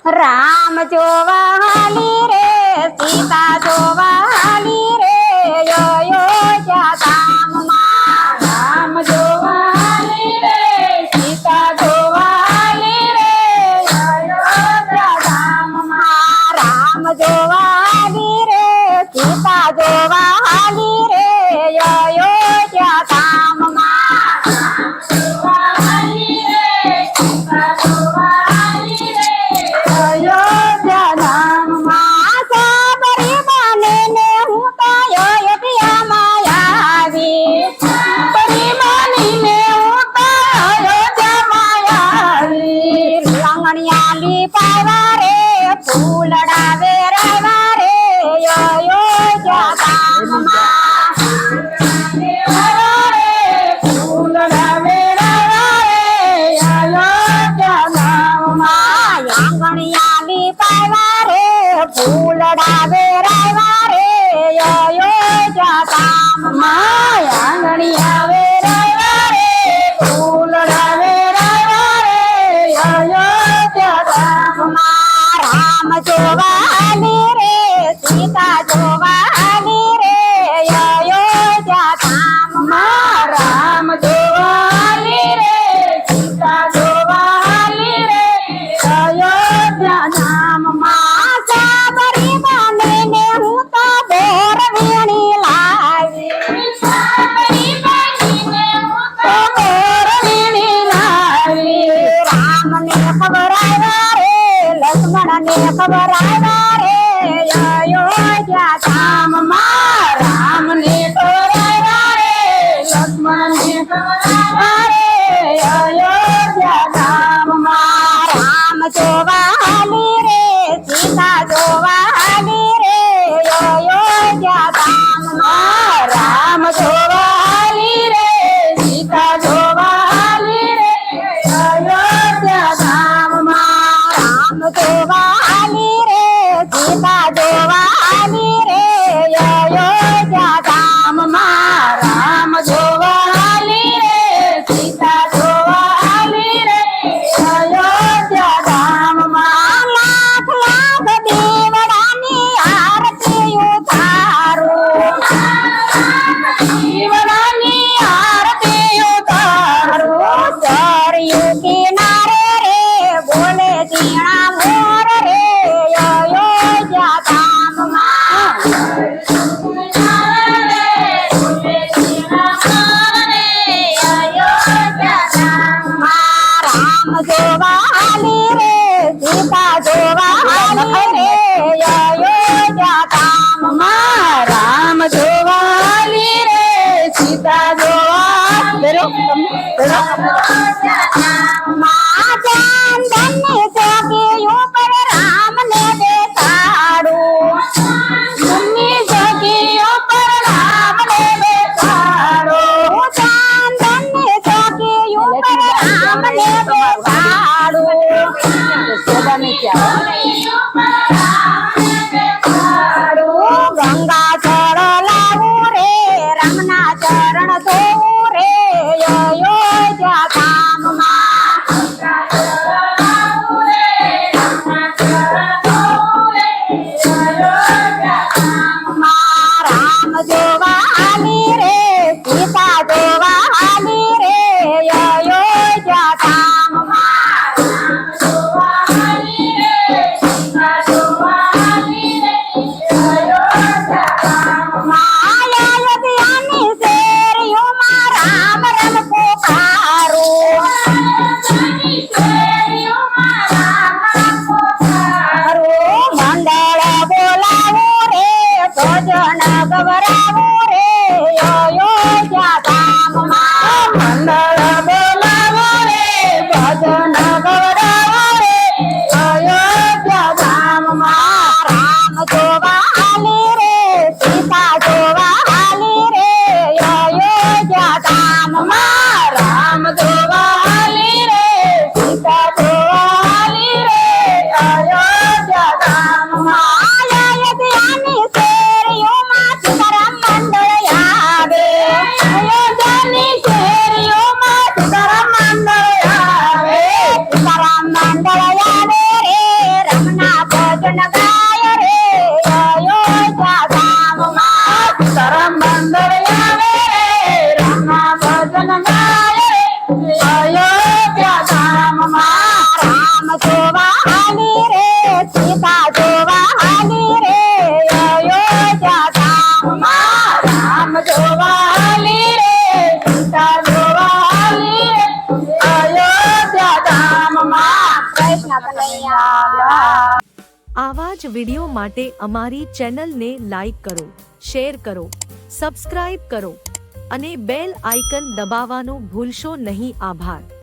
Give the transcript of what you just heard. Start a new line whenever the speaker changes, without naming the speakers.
રામ જોવા હાલી રે સીતા જોવા હાલી રે અયોધ્યા ધામમાં
રામ જોવા હાલી રે સીતા જોવા હાલી રે અયોધ્યા ધામમાં
રામ જોવા હાલી રે સીતા જોવા હાલી રે અયોધ્યા ધામમાં
જોવા હાલી રે સીતા જોવા હાલી રે અયોધ્યા ધામમાં
સાબરી બનીને હું તો અયોધ્યામાં આવી
સાબરી બનીને હું તો અયોધ્યામાં આવી
લંગણિયાલી પાવા રે ફૂલડા વેરાવા રે અયોધ્યા ધામમાં આંગણિયાલી પાવા રે ફૂલડા વેરાવા રે અયોધ્યા ધામમાં
આંગણિયા વેરાવા રે ફૂલડા વેરાવા રે અયોધ્યા ધામમાં
રામ જોવા હાલી રે સીતા જોવા હાલી રે અયોધ્યા ધામમાં
રામ જોવા હાલી રે સીતા જોવા હાલી રે અયોધ્યા ધામમાં
સાબરી બનીને હું તો બોર વીણી લાવી
સાબરી બનીને હું તો બોર વીણી લાવી
રામને ખબર આવ્યા રે લક્ષ્મણને ખબર આવ્યા રે અયોધ્યા ધામમાં
રામને ખવડાવ્યા રે લક્ષ્મણને ખવડાવ્યા રે અયોધ્યા ધામમાં
રામ જોવા હાલી રે સીતા જોવા હાલી રે અયોધ્યા ધામમાં
રામ જોવા હાલી રે સીતા જોવા હાલી રે અયોધ્યા ધામમાં
રામ જોવા હાલી રે સીતા જોવા હાલી રે અયોધ્યા ધામમાં
રામ જોવા હાલી રે સીતા જોવા હાલી રે અયોધ્યા ધામમાં
લાખ લાખ દીવડાની આરતી ઉતારું
જીવનની આરતી ઉતારું
સરયુ કિનારે રે બોલે ઝીણા મોર રે અયોધ્યા ધામમાં રામ જોવા હાલી રે સીતા જોવા હાલી રે અયોધ્યા ધામમાં
રામ જોવા હાલી રે સીતા જોવા બેરો
માં ચંદનની ચોકી ઉપર રામને બેસાડું
સુની સખી ઉપર રામને બેસાડો
ચંદનની ચોકી ઉપર રામને બેસાડું
સોદાને ક્યાં
કનૈયા
આવા જ વિડિયો માટે અમારી ચેનલને લાઈક કરો, શેર કરો, સબસ્ક્રાઇબ કરો અને બેલ આઇકન દબાવવાનું ભૂલશો નહીં. આભાર.